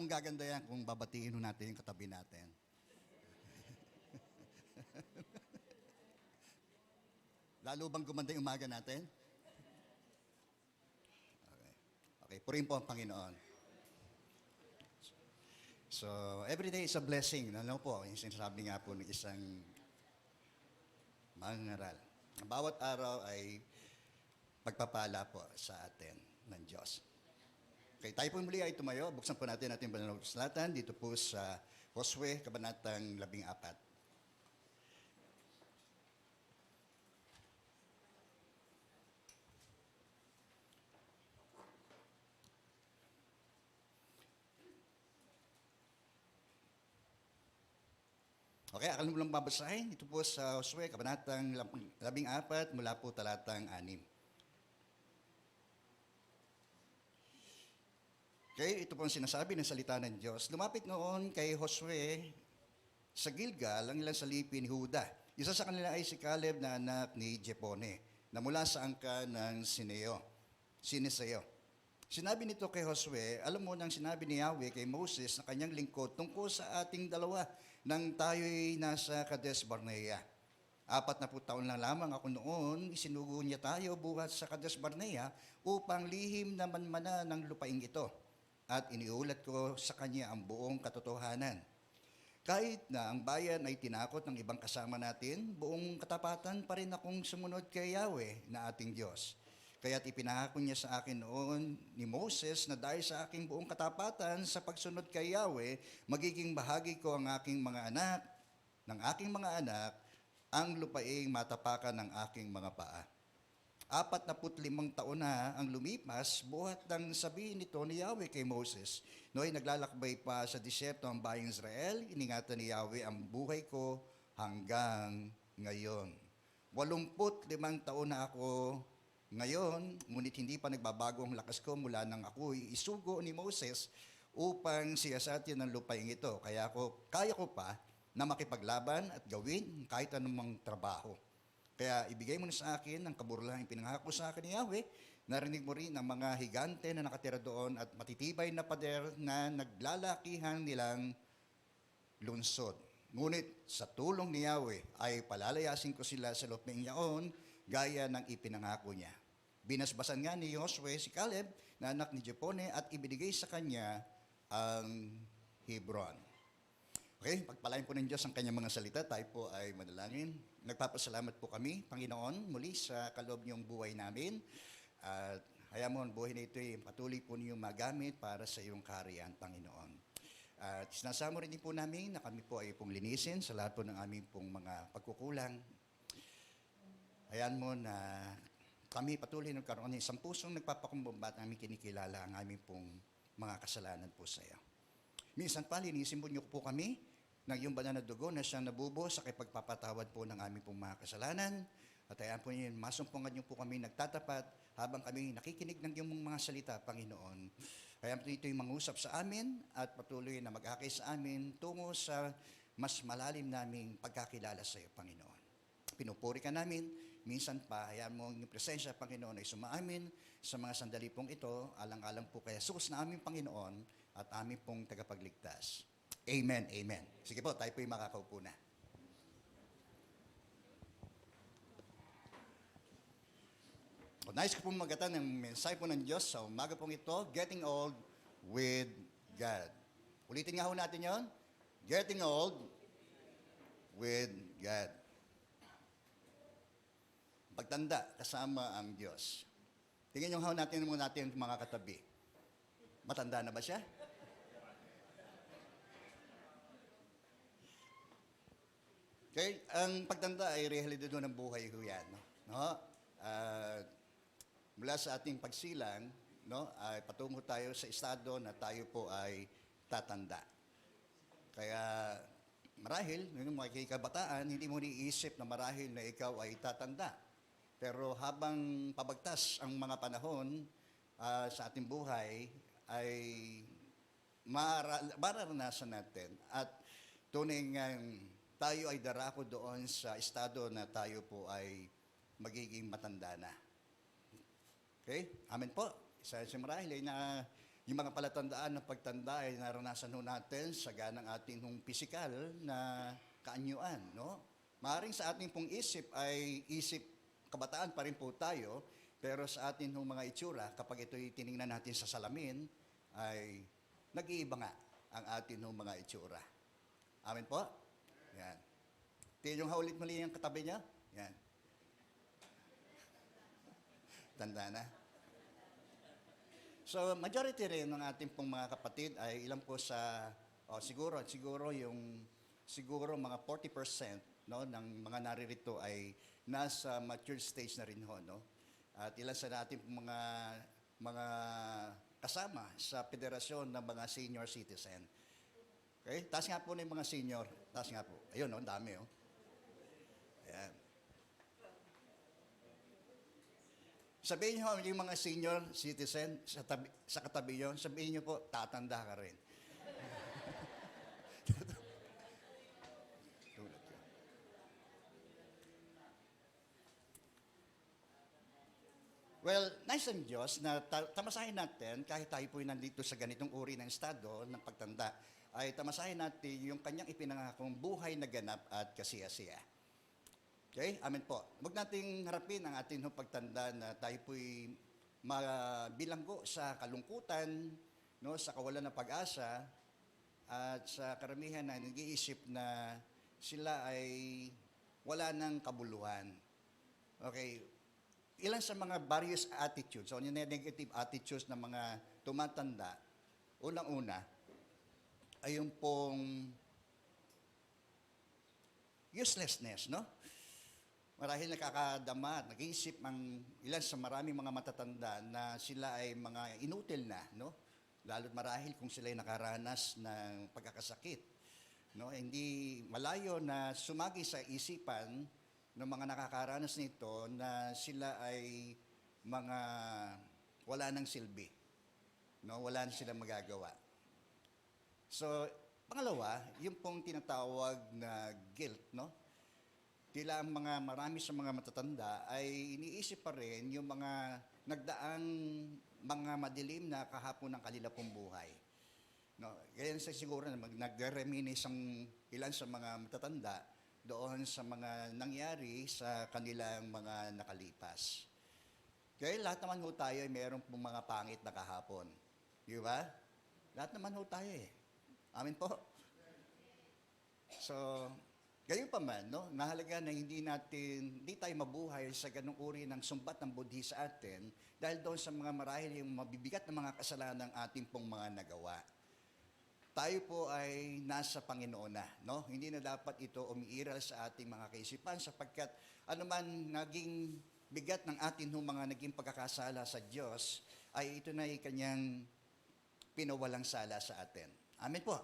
lalong gaganda yan kung babatiin ho natin yung katabi natin. Lalo bang gumanda yung umaga natin? Okay. Okay, purihin po ang Panginoon. So, every day is a blessing. Ano po, yung sinasabi nga po ng isang mangaral. Ang bawat araw ay pagpapala po sa atin ng Diyos. Okay, tayo po muli ay tumayo. Buksan po natin ating banal na kasulatan dito po sa Josue, Kabanatang 14. Okay, akala mo lang babasahin. Ito po sa Josue, Kabanatang 14, mula po talatang 6. Okay, ito po ang sinasabi ng salita ng Diyos. Lumapit noon kay Josue sa Gilgal ang ilang salipin ni Huda. Isa sa kanila ay si Caleb na anak ni Jepone, na mula sa angka ng Sineseo. Sinabi nito kay Josue, alam mo nang sinabi ni Yahweh kay Moses na kanyang lingkod tungkol sa ating dalawa nang tayo'y nasa Kades Barnea. 40 taon lang lamang ako noon, isinugo niya tayo buhat sa Kades Barnea upang lihim na manmana ng lupaing ito. At iniulat ko sa kanya ang buong katotohanan. Kahit na ang bayan ay tinakot ng ibang kasama natin, buong katapatan pa rin akong sumunod kay Yahweh na ating Diyos. Kaya't ipinahako niya sa akin noon ni Moses na dahil sa aking buong katapatan sa pagsunod kay Yahweh, magiging bahagi ko ang aking mga anak, ng aking mga anak, ang lupaing matapakan ng aking mga paa. 45 taon na ang lumipas, buhat ng sabihin nito ni Yahweh kay Moses. Noy naglalakbay pa sa disyerto ang bayang Israel, iningatan ni Yahweh ang buhay ko hanggang ngayon. 85 taon na ako ngayon, ngunit hindi pa nagbabago ang lakas ko mula nang ako'y isugo ni Moses upang siyasatin ang lupaing ito. Kaya ko pa na makipaglaban at gawin kahit anumang trabaho. Kaya ibigay mo na sa akin ang kaburlahang pinangako sa akin ni Yahweh. Narinig mo rin ang mga higante na nakatira doon at matitibay na pader na naglalakihan nilang lunsod. Ngunit sa tulong ni Yahweh ay palalayasin ko sila sa lupaing yaon gaya ng ipinangako niya. Binasbasan nga ni Josue si Caleb na anak ni Jepone at ibinigay sa kanya ang Hebron. Okay, pagpalain po ng Diyos ang kanyang mga salita, tayo po ay manalangin. Nagpapasalamat po kami, Panginoon, muli sa kaloob niyong buhay namin. At hayaan mo ang buhay na ito ay patuloy po niyong magamit para sa iyong kaharian, Panginoon. At sinasamo rin din po namin na kami po ay pong linisin sa lahat po ng aming pong mga pagkukulang. Hayaan mo na kami patuloy nagkaroon ng isang pusong nagpapakumbaba at aming kinikilala ang aming pong mga kasalanan po sa iyo. Minsan pa, linisin niyo po kami ng iyong banal na dugo na siyang nabubo sa pagpapatawad po ng aming pong mga kasalanan. At hayaan po niyo, masumpungan niyo po kami nagtatapat habang kami nakikinig ng iyong mga salita, Panginoon. Hayaan po ito'y mangusap sa amin at patuloy na mag-akay sa amin tungo sa mas malalim naming pagkakilala sa iyo, Panginoon. Pinupuri ka namin, minsan pa, hayaan mo ang presensya, Panginoon, ay sumaamin sa mga sandali pong ito, alang-alang po kay Jesus na aming Panginoon at aming pong tagapagligtas. Amen, amen. Sige po, tayo po yung makakaupo na. Nais ko pong magatan ng mensahe po ng Diyos sa umaga pong ito, Getting Old with God. Ulitin nga ho natin yon, Getting Old with God. Pagtanda kasama ang Diyos. Tingnan yung natin muna natin mga katabi. Matanda na ba siya? Okay, ang pagtanda ay realidad ng buhay ko yan. No? Mula sa ating pagsilang, no, ay patungo tayo sa estado na tayo po ay tatanda. Kaya marahil, yung mga kabataan, hindi mo niisip na marahil na ikaw ay tatanda. Pero habang pabagtas ang mga panahon sa ating buhay, ay mararanasan natin. At tunay nga tayo ay darako doon sa estado na tayo po ay magiging matanda na. Okay? Amen po. Isa marahil ay Yung mga palatandaan ng pagtanda ay naranasan ho natin sa ganang ating hong pisikal na kaanyuan, no? Maaring sa ating pong isip ay isip kabataan pa rin po tayo, pero sa ating hong mga itsura, kapag ito'y tiningnan natin sa salamin, ay nag-iiba nga ang ating hong mga itsura. Amen po? Yan. Tingnan yung haulit muli yung katabi niya. Yan. Tanda na. So, majority rin ng ating pong mga kapatid ay ilan po sa, siguro mga 40%, no, ng mga naririto ay nasa mature stage na rin ho, no? At ilan sa ating pong mga kasama sa federasyon ng mga senior citizen. Okay? Taas nga po na yung mga senior. Taas nga po. Ayun, no, ang dami, oh. Ayan. Sabihin nyo yung mga senior citizen sa katabi nyo, sabihin nyo po, tatanda ka rin. Tulad yun. Well, nice ang Diyos na tamasahin natin, kahit tayo po nandito sa ganitong uri ng estado ng pagtanda, ay tamasahin natin yung kanyang ipinangakong buhay na ganap at kasiyasiya. Okay? Amen po. Huwag nating harapin ang ating pagtanda na tayo po'y mabilanggo sa kalungkutan, no, sa kawalan ng pag-asa, at sa karamihan na nag-iisip na sila ay wala ng kabuluhan. Okay? Ilan sa mga various attitudes, o yung negative attitudes ng mga tumatanda, unang-una, ay yung pong uselessness, no? Marahil nakakadama at nag-iisip ang ilan sa maraming mga matatanda na sila ay mga inutil na, no? Lalo't marahil kung sila ay nakaranas ng pagkakasakit, no? Hindi malayo na sumagi sa isipan ng mga nakakaranas nito na sila ay mga wala ng silbi, no? Wala na silang magagawa. So, pangalawa, yung pong tinatawag na guilt, no? Tila ang marami sa mga matatanda ay iniisip pa rin yung mga nagdaang mga madilim na kahapon ng kanila pong buhay. No, kaya siguro na nagre-reminisce ang ilan sa mga matatanda doon sa mga nangyari sa kanilang mga nakalipas. Kaya lahat naman ho tayo ay mayroon pong mga pangit na kahapon. Di ba? Lahat naman ho tayo eh. Amin po. So, gayon pa man, no? Mahalaga na hindi tayo mabuhay sa ganung uri ng sumbat ng budhi sa atin dahil doon sa mga marahil yung mabibigat na mga kasalanan ng ating pong mga nagawa. Tayo po ay nasa Panginoon na, no? Hindi na dapat ito umiiral sa ating mga kaisipan sapagkat anuman naging bigat ng ating mga naging pagkakasala sa Diyos ay ito na kanyang pinawalang sala sa atin. Amen po.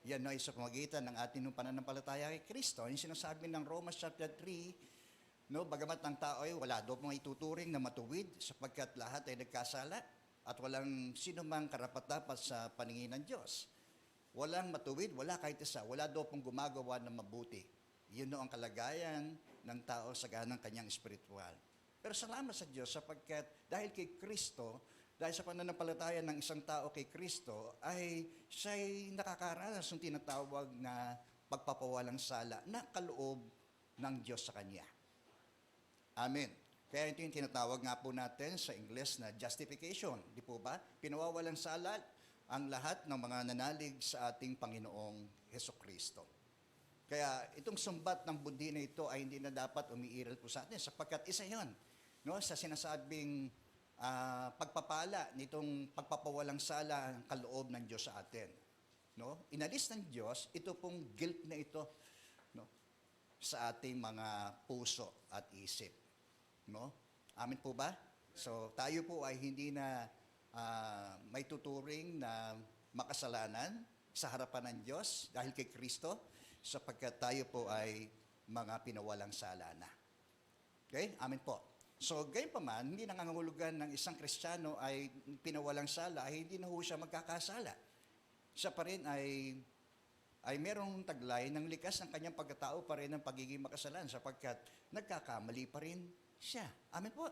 Yan ay sa pamagitan ng ating pananampalataya kay Kristo. Yung sinasabi ng Romans chapter 3, no, bagamat ang tao ay wala daw pong ituturing na matuwid sapagkat lahat ay nagkasala at walang sino mang karapat-dapat sa paningin ng Diyos. Walang matuwid, wala kahit isa, wala daw pong gumagawa ng mabuti. Yun no ang kalagayan ng tao sa ganang kanyang espiritual. Pero salamat sa Diyos sapagkat dahil kay Kristo, dahil sa pananampalataya ng isang tao kay Kristo, ay siya'y nakakaranas ng tinatawag na pagpapawalang sala na kaloob ng Diyos sa Kanya. Amen. Kaya ito yung tinatawag nga po natin sa Ingles na justification. Di po ba? Pinawawalang sala ang lahat ng mga nanalig sa ating Panginoong Hesukristo. Kaya itong sumbat ng budhi na ito ay hindi na dapat umiiral po sa atin sapagkat isa yon, no, sa sinasabing pagpapala nitong pagpapawalang sala ang kaloob ng Diyos sa atin. No? Inalis ng Diyos ito pong guilt na ito, no, sa ating mga puso at isip. No? Amin po ba? So tayo po ay hindi na may tuturing na makasalanan sa harapan ng Diyos dahil kay Kristo sapagkat tayo po ay mga pinawalang sala na. Okay? Amin po. So, gayon pa man, hindi nangangahulugan ng isang Kristiyano ay pinawalang sala, ay hindi na ho siya magkakasala. Siya pa rin ay merong taglay ng likas ng kanyang pagkatao pa rin ng pagiging makasalan sapagkat nagkakamali pa rin siya. Amen po.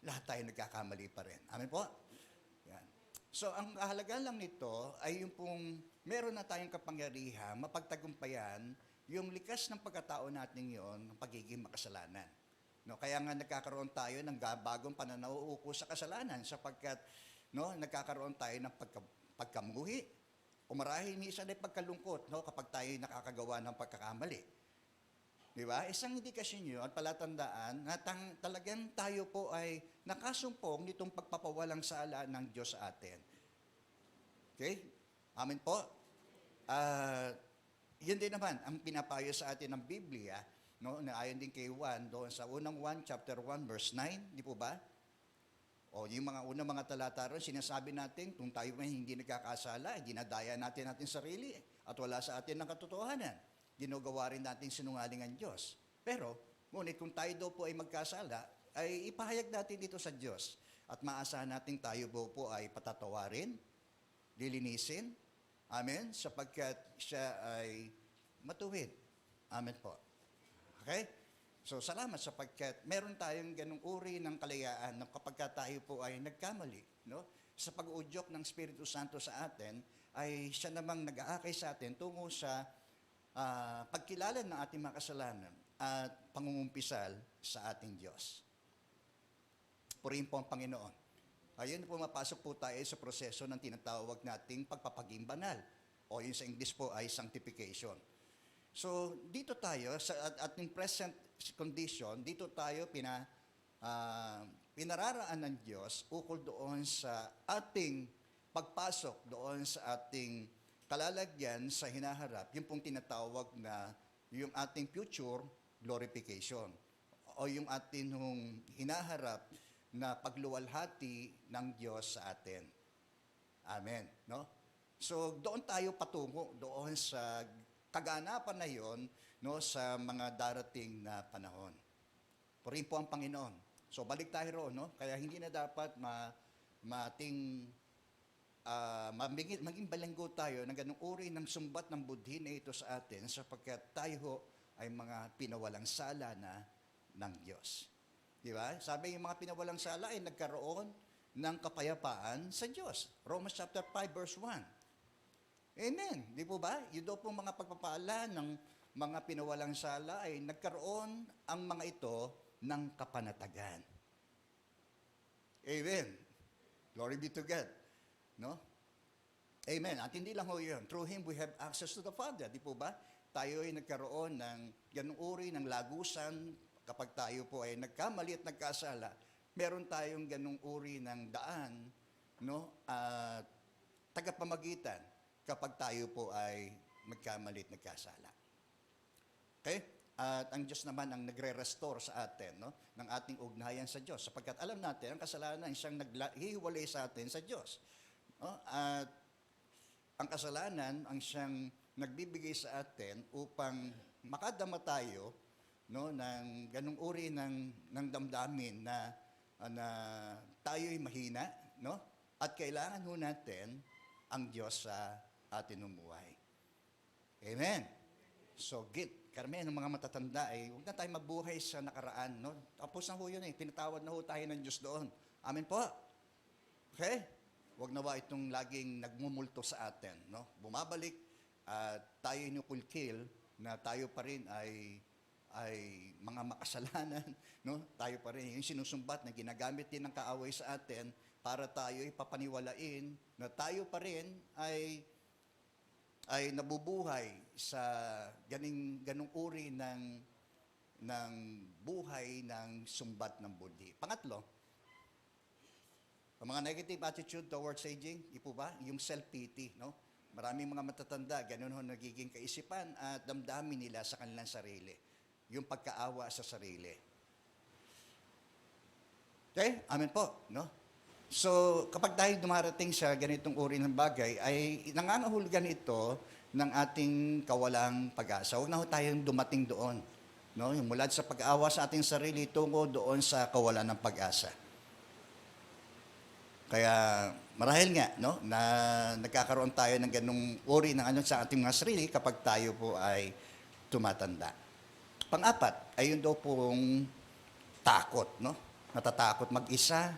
Lahat tayo nagkakamali pa rin. Amen po. Yan. So, ang kahalaga lang nito ay yung pong meron na tayong kapangyarihan, mapagtagumpayan yung likas ng pagkatao natin yon, ng pagiging makasalanan. No, kaya nga nagkakaroon tayo ng bagong pananaw ukol sa kasalanan sapagkat no, nagkakaroon tayo ng pagkamuhi o marahil minsan ay pagkalungkot no, kapag tayo nakakagawa ng pagkakamali. Di ba? Isang indikasyon yun at palatandaan na talagang tayo po ay nakasumpong nitong pagpapawalang sala ng Diyos sa atin. Okay? Amen po? Yun din naman ang pinapayo sa atin ng Biblia, no? Na ayon din kay Juan, doon sa unang 1, chapter 1, verse 9, di po ba? O yung mga unang mga talata ron, sinasabi natin, kung tayo may hindi nagkakasala, dinadaya natin sarili at wala sa atin ng katotohanan. Ginagawa rin natin sinungaling ang Diyos. Pero, ngunit kung tayo daw po ay magkasala, ay ipahayag natin dito sa Diyos. At maasahan natin tayo po ay patatawarin, lilinisin, amen, sapagkat siya ay matuwid. Amen po. Okay? So, salamat sapagkat meron tayong ganung uri ng kalayaan na kapag tayo po ay nagkamali, no? Sa pag-uudyok ng Espiritu Santo sa atin, ay siya namang nag-aakay sa atin tungo sa pagkilala ng ating mga kasalanan at pangungumpisal sa ating Diyos. Purihin po ang Panginoon. Ayun po, mapasok po tayo sa proseso ng tinatawag nating pagpapaging banal o yung sa English po ay sanctification. So, dito tayo, sa ating present condition, dito tayo pinararaan ng Diyos ukol doon sa ating pagpasok doon sa ating kalalagyan sa hinaharap, yung pong tinatawag na yung ating future glorification o yung ating hinaharap na pagluwalhati ng Diyos sa atin. Amen. No? So, doon tayo patungo, doon sa kaganapan na yon, no, sa mga darating na panahon. Purihin po ang Panginoon. So, balik tayo roon, no? Kaya hindi na dapat maging balanggo tayo ng ganung uri ng sumbat ng budhi na ito sa atin sapagkat tayo ay mga pinawalang sala na ng Diyos. Di ba? Sabi yung mga pinawalang sala ay nagkaroon ng kapayapaan sa Diyos. Romans chapter 5 verse 1. Amen. Di po ba? Yun daw pong mga pagpapala ng mga pinawalang sala ay nagkaroon ang mga ito ng kapanatagan. Amen. Glory be to God. No? Amen. At hindi lang ho yun. Through Him, we have access to the Father. Di po ba? Tayo ay nagkaroon ng ganung uri ng lagusan kapag tayo po ay nagkamali at nagkasala. Meron tayong ganung uri ng daan, no? At tagapamagitan kapag tayo po ay nagkamali at nagkasala. Okay? At ang Diyos naman ang nagre-restore sa atin, no? Ng ating ugnayan sa Diyos. Sapagkat alam natin, ang kasalanan siyang naghihiwalay sa atin sa Diyos. No? At ang kasalanan ang siyang nagbibigay sa atin upang makadama tayo, no, ng ganung uri ng damdamin na tayo'y mahina, no? At kailangan ho natin ang Diyos sa atin umuhay. Amen. So, karamihan ng mga matatanda ay huwag na tayo mabuhay sa nakaraan, no? Tapos na ho yun pinatawad na ho tayo ng Diyos doon. Amen po. Okay? Huwag na ba itong laging nagmumulto sa atin, no? Bumabalik at tayo inukulkil na tayo pa rin ay mga makasalanan, no? Tayo pa rin yung sinusumbat na ginagamit din ng kaaway sa atin para tayo ipapaniwalain na tayo pa rin ay nabubuhay sa ganung uri ng buhay ng sumbat ng budhi. Pangatlo, ang mga negative attitude towards aging, di po ba? Yung self-pity, no? Maraming mga matatanda, ganun ho nagiging kaisipan at damdamin nila sa kanilang sarili. Yung pagkaawa sa sarili. Okay? Amen po, no? So, kapag tayo dumarating sa ganitong uri ng bagay, ay nangangahulugan ito ng ating kawalang pag-asa. Huwag na ho tayong dumating doon. No? Yung mula sa pag-aawa sa ating sarili, tungo doon sa kawalan ng pag-asa. Kaya marahil nga, no, na nagkakaroon tayo ng ganung uri ng sa ating mga sarili kapag tayo po ay tumatanda. Pang-apat, ayun daw pong takot, no? Natatakot mag-isa,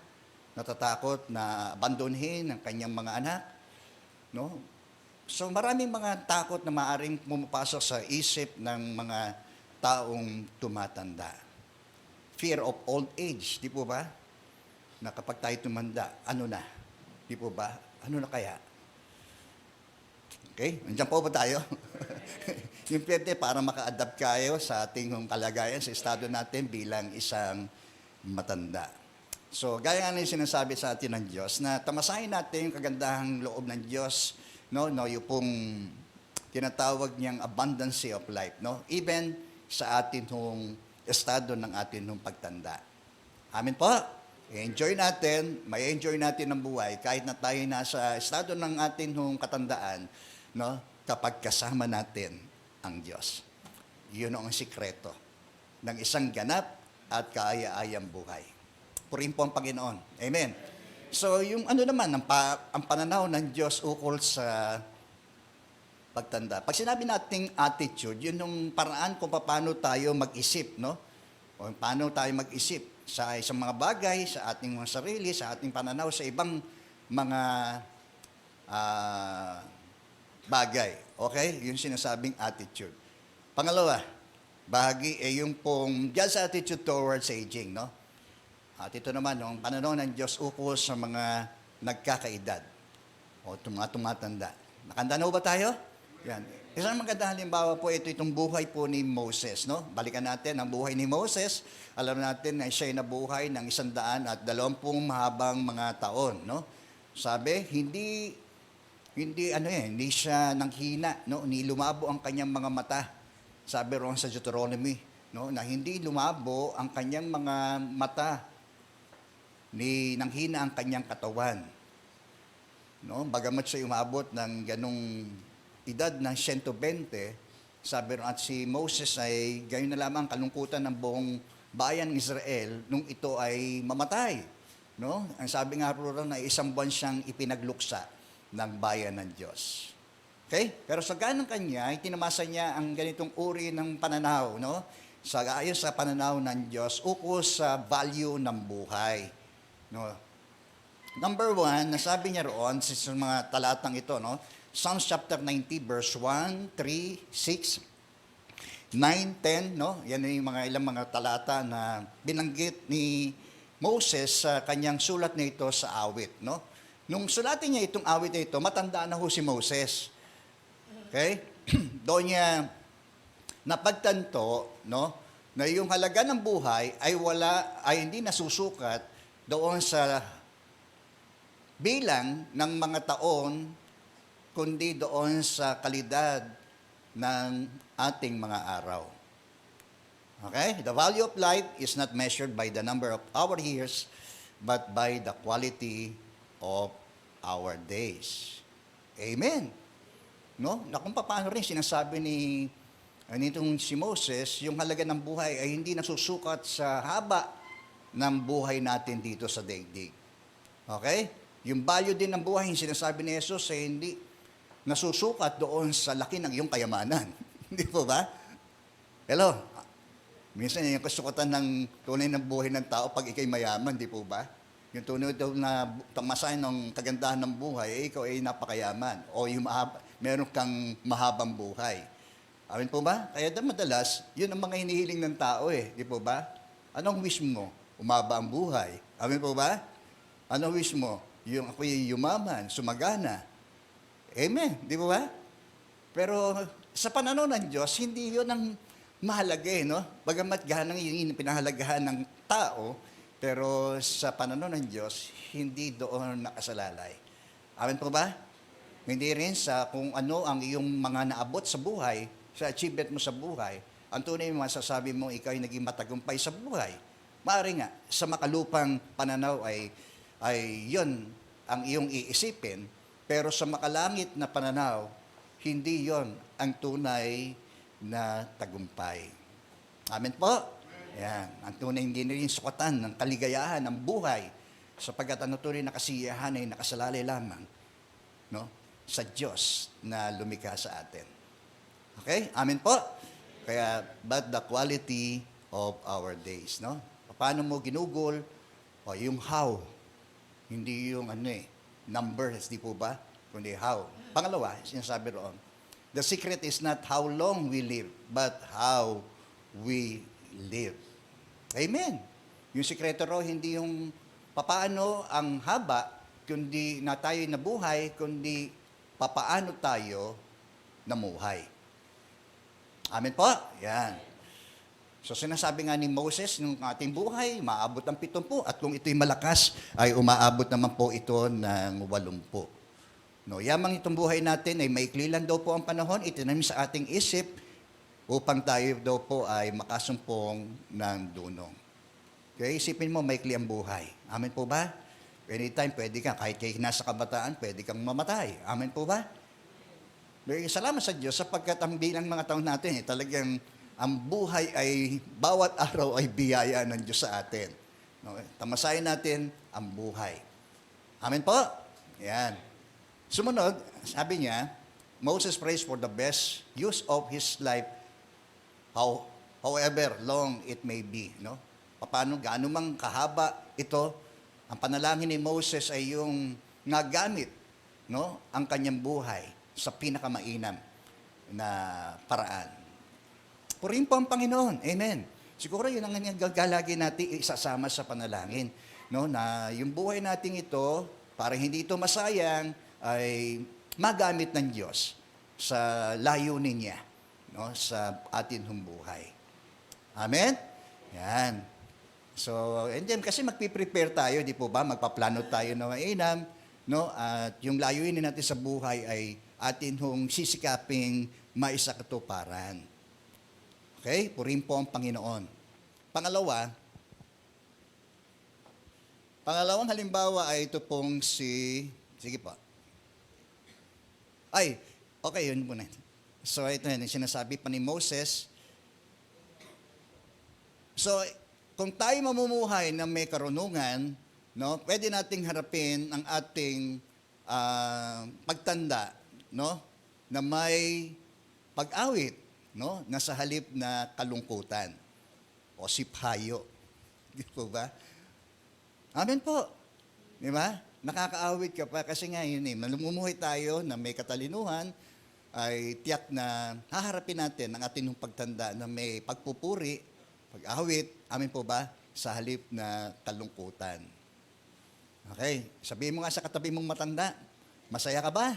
natatakot na abandonhin ang kanyang mga anak, no? So maraming mga takot na maaring pumapasok sa isip ng mga taong tumatanda. Fear of old age, di po ba? Na kapag tayo tumanda, ano na? Di po ba? Ano na kaya? Okay? Nandiyan po ba tayo? Yung pwede para maka-adapt kayo sa ating kalagayan, sa estado natin bilang isang matanda. So, gaya nga na yung sinasabi sa atin ng Diyos, na tamasahin natin yung kagandahang loob ng Diyos, no, yung pong tinatawag niyang abundance of life, no? Even sa atin hong estado ng atin hong pagtanda. Amen po? I-enjoy natin, may enjoy natin ang buhay kahit na tayo nasa estado ng atin hong katandaan, no? Kapag kasama natin ang Diyos. Yun ang sikreto ng isang ganap at kaaya-ayang buhay. Purihin po ang Panginoon. Amen. So, yung ano naman, ang pananaw ng Diyos ukol sa pagtanda. Pag sinabi nating attitude, yun yung paraan kung paano tayo mag-isip, no? O paano tayo mag-isip sa isang mga bagay, sa ating mga sarili, sa ating pananaw, sa ibang mga bagay. Okay? Yung sinasabing attitude. Pangalawa, bahagi yung pong God's attitude towards aging, no? At ito naman, yung pananaw ng Diyos ukol sa mga nagkakaedad o mga tumatanda. Nakanda na ba tayo? Yan. Isang magandang halimbawa po, itong buhay po ni Moses, no? Balikan natin ang buhay ni Moses. Alam natin na siya'y nabuhay ng 120 mahabang mga taon, no? Sabi, hindi siya nanghina, no? Ni lumabo ang kanyang mga mata. Sabi roon sa Deuteronomy, no? Na hindi lumabo ang kanyang mga mata, ni nanghina ang kanyang katawan. No? Bagamat siya umabot ng ganong edad ng 120, sabi roon, at si Moses ay gayon na lamang kalungkutan ng buong bayan ng Israel nung ito ay mamatay. No? Ang sabi nga roon na 1 buwan siyang ipinagluksa ng bayan ng Diyos. Okay? Pero sa ganang kanya, itinamasa niya ang ganitong uri ng pananaw, no? Ayon sa pananaw ng Diyos, ukol sa value ng buhay. No? Number 1, nasabi niya roon sa mga talatang ito, no? Psalms chapter 90, verse 1, 3, 6, 9, 10, no? Yan yung ilang mga talata na binanggit ni Moses sa kanyang sulat na ito sa awit, no? Nung sulatin niya itong awit na ito, matanda na ho si Moses. Okay? Doon niya napagtanto, no, na yung halaga ng buhay ay hindi nasusukat doon sa bilang ng mga taon, kundi doon sa kalidad ng ating mga araw. Okay? The value of life is not measured by the number of our years, but by the quality of our days. Amen. No? Na kung paano rin sinasabi nitong si Moses, yung halaga ng buhay ay hindi nasusukat sa haba ng buhay natin dito sa daigdig. Okay? Yung value din ng buhay, yung sinasabi ni Jesus, ay hindi nasusukat doon sa laki ng iyong kayamanan. Hindi po ba? Hello? Minsan yung kasukatan ng tunay ng buhay ng tao pag ikay mayaman, di po ba? Yung tunay daw na tamasahin ng kagandahan ng buhay, ikaw ay napakayaman. O yung meron kang mahabang buhay. Amin po ba? Kaya madalas, yun ang mga hinihiling ng tao di po ba? Anong wish mo? Umaba ang buhay. Amin po ba? Anong wish mo? Yung ako'y yumaman, sumagana. Amen. Di po ba? Pero sa pananaw ng Diyos, hindi yun ang mahalaga no? Bagamat ganang yung pinahalagahan ng tao, pero sa pananaw ng Diyos, hindi doon nakasalalay. Amen po ba? Hindi rin sa kung ano ang iyong mga naabot sa buhay, sa achievement mo sa buhay, ang tunay mo masasabi mo, ikaw ay naging matagumpay sa buhay. Maaari nga, sa makalupang pananaw ay yon ang iyong iisipin, pero sa makalangit na pananaw, hindi yon ang tunay na tagumpay. Amen po? Yan. Ang tunay hindi na rin sukatan ng kaligayahan ng buhay sapagkat ang tunay na kasiyahan ay nakasalalay lamang sa Diyos na lumikha sa atin. Okay? Amen po? Kaya, but the quality of our days, no? Paano mo ginugol? O yung how. Hindi yung numbers, di po ba? Kundi how. Pangalawa, sinasabi roon, the secret is not how long we live, but how we live. Amen. Yung sikreto raw, hindi yung papaano ang haba, kundi na tayo nabuhay, kundi papaano tayo namuhay. Amen po? Yan. So sinasabi nga ni Moses, nung ating buhay, maabot ng 70, at kung ito'y malakas, ay umaabot naman po ito ng 80. No, yamang itong buhay natin ay maikli lang daw po ang panahon, itinanim sa ating isip, upang tayo daw po ay makasumpong ng dunong. Okay, isipin mo, maikli ang buhay. Amen po ba? Anytime, pwede ka, kahit kayo nasa kabataan, pwede kang mamatay. Amen po ba? Salamat sa Diyos sapagkat ang bilang mga taon natin, talagang ang buhay ay, bawat araw ay biyaya ng Diyos sa atin. No? Tamasahin natin ang buhay. Amen po? Yan. Sumunod, sabi niya, Moses prays for the best use of his life, however long it may be. No? Paano, gaano mang kahaba ito, ang panalangin ni Moses ay yung nagamit, no, ang kanyang buhay sa pinakamainam na paraan. Purihin po ang Panginoon. Amen. Siguro yun ang gagalagi natin isasama sa panalangin. No, na yung buhay natin ito, para hindi ito masayang, ay magamit ng Diyos sa layunin niya, no, sa atin hong buhay. Amen? Yan. So, and then kasi magpiprepare tayo, di po ba? Magpaplano tayo na mainam, no? At yung layunin natin sa buhay ay atin hong sisikaping maisakatuparan. Okay? Purihin po ang Panginoon. Pangalawang halimbawa ay ito pong sige po. Ay, okay, yun muna. So, ito yun, sinasabi pa ni Moses. So, kung tayo mamumuhay na may karunungan, no, pwede nating harapin ang ating pagtanda, no, na may pag-awit, no, na sa halip na kalungkutan o siphayo. Di po ba? Amen po. Di ba? Nakakaawit ka pa kasi nga yun malumumuhay tayo na may katalinuhan, ay tiyak na haharapin natin ang ating pagtanda na may pagpupuri, pag-awit, amin po ba, sa halip na kalungkutan. Okay, sabihin mo nga sa katabi mong matanda, masaya ka ba?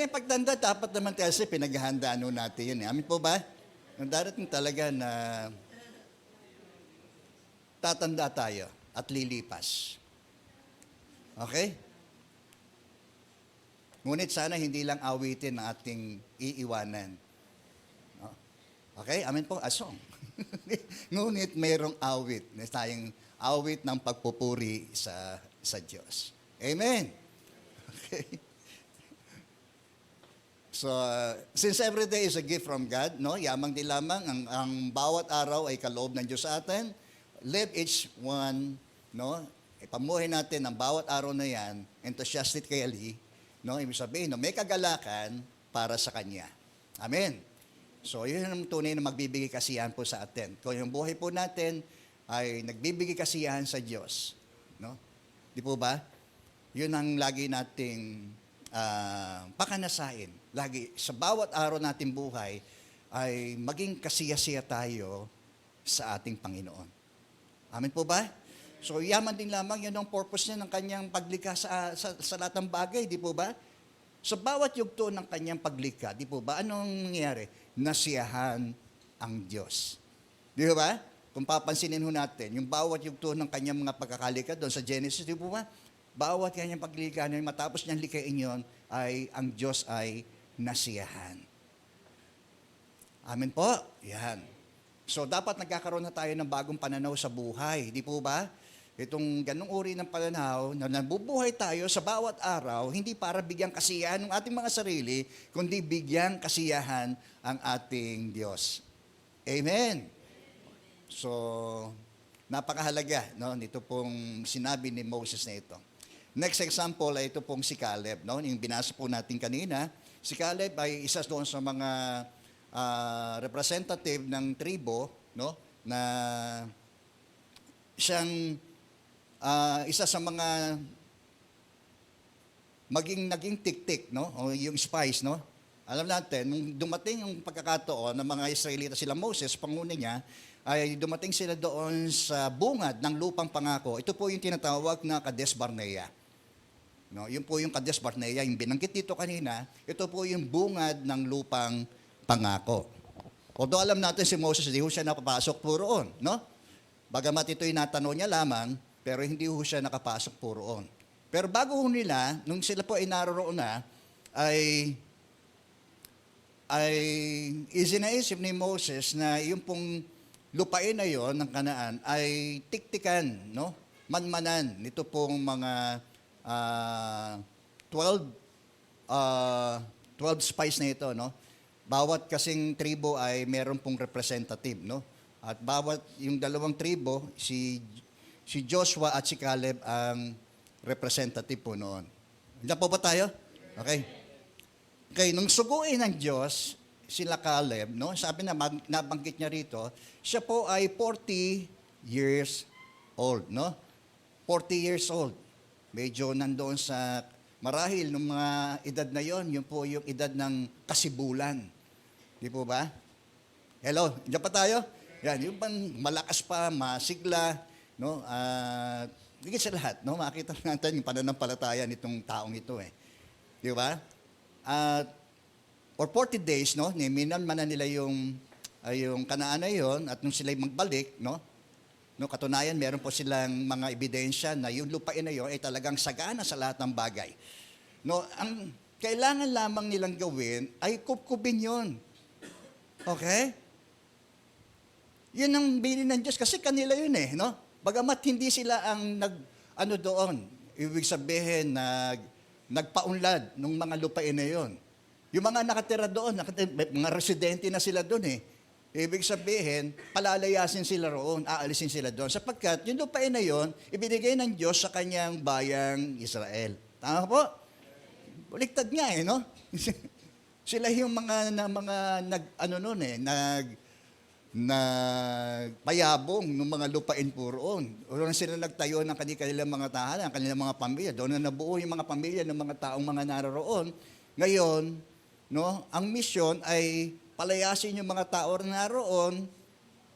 Pagtanda, dapat naman kasi pinaghahandaan natin yun. Amin po ba? Nung darating talaga na tatanda tayo at lilipas. Okay? Ngunit sana hindi lang awitin ang ating iiwanan. No? Okay? Amin po, asong. Ngunit mayroong awit. Tayong awit ng pagpupuri sa Diyos. Amen? Okay? So, since every day is a gift from God, no, yamang di lamang, ang bawat araw ay kaloob ng Diyos sa atin, live each one, no, ipamuhay natin ang bawat araw na yan, enthusiastically, no, ibig sabihin, no, may kagalakan para sa Kanya. Amen. So, yun ang tunay na magbibigay kasiyahan po sa atin. Kung yung buhay po natin ay nagbibigay kasiyahan sa Diyos, no, di po ba? Yun ang lagi nating pakanasain. Lagi, sa bawat araw nating buhay, ay maging kasiyasiya tayo sa ating Panginoon. Amen po ba? So, yaman din lamang, yun ang purpose niya ng kanyang paglikha sa lahat ng bagay, di po ba? Sa bawat yugto ng kanyang paglikha, di po ba? Anong nangyayari? Nasiyahan ang Diyos. Di ba? Kung papansinin ho natin, yung bawat yugto ng kanyang mga pagkakalika doon sa Genesis, di po ba? Bawat kanyang paglikha, matapos niyang likhain yon, ay ang Diyos ay nasiyahan. Amen po? Yan. So, dapat nagkakaroon na tayo ng bagong pananaw sa buhay. Di po ba? Itong ganung uri ng pananaw na nabubuhay tayo sa bawat araw, hindi para bigyang kasiyahan ng ating mga sarili, kundi bigyang kasiyahan ang ating Diyos. Amen. So, napakahalaga, no, nito pong sinabi ni Moses na ito. Next example ay ito pong si Caleb, no? Yung binasa po natin kanina. Si Caleb ay isa doon sa mga representative ng tribo, no? Na siyang isa sa mga naging tik-tik, no? O yung spies, no? Alam natin, nung dumating yung pagkakataon ng mga Israelita, sila Moses, panguna niya, ay dumating sila doon sa bungad ng lupang pangako. Ito po yung tinatawag na Kades Barnea. No, yun po yung Kades Barnea, yung binanggit dito kanina, ito po yung bungad ng lupang pangako. Although alam natin si Moses, hindi ho siya napapasok po roon, no? Bagamat ito'y natanong niya lamang, pero hindi ho siya nakapasok po roon. Pero bago ho nila, nung sila po ay naroon na, ay isinaisip ni Moses na yung pong lupain na yon ng Kanaan ay tiktikan, no? Manmanan nito pong mga 12 spies na ito, no? Bawat kasing tribo ay meron pong representative, no? At bawat yung dalawang tribo, si Joshua at si Caleb ang representative po noon. Diyan po ba tayo? Okay. Okay, nung suguin ng Diyos, sila Caleb, no? Sabi na, nabanggit niya rito, siya po ay 40 years old, no? 40 years old. Medyo nandoon sa marahil ng mga edad na yon, yun po yung edad ng kasibulan. Di po ba? Hello, diyan pa tayo? Yan, yung bang malakas pa, masigla, no? Higit sa lahat, no? Makita natin yung pananampalataya nitong taong ito, eh. Di ba? For 40 days, no, minanmanan nila yung Kanaan na yon, at nung sila'y magbalik, no, katunayan, meron po silang mga ebidensya na yung lupain na yon ay talagang sagana sa lahat ng bagay. No, ang kailangan lamang nilang gawin ay kupkubin yon. Okay? Yun ang bilin ng Diyos kasi kanila yun, eh, no? Bagamat hindi sila ang doon, ibig sabihin nagpaunlad ng mga lupain na yon. Yung mga nakatira doon, mga residente na sila doon, eh. Ibig sabihin, palalayasin sila roon, aalisin sila doon. Sapagkat yung lupain na yon, ibinigay ng Diyos sa kanyang bayang Israel. Tama po? Baliktad nga, eh, no? Sila yung mga nagpayabong ng mga lupain po roon. Doon sila nagtayo ng kanilang mga tahanan, kanilang mga pamilya. Doon na nabuo yung mga pamilya ng mga taong mga naroon. Ngayon, no, ang misyon ay palayasin yung mga tao na naroon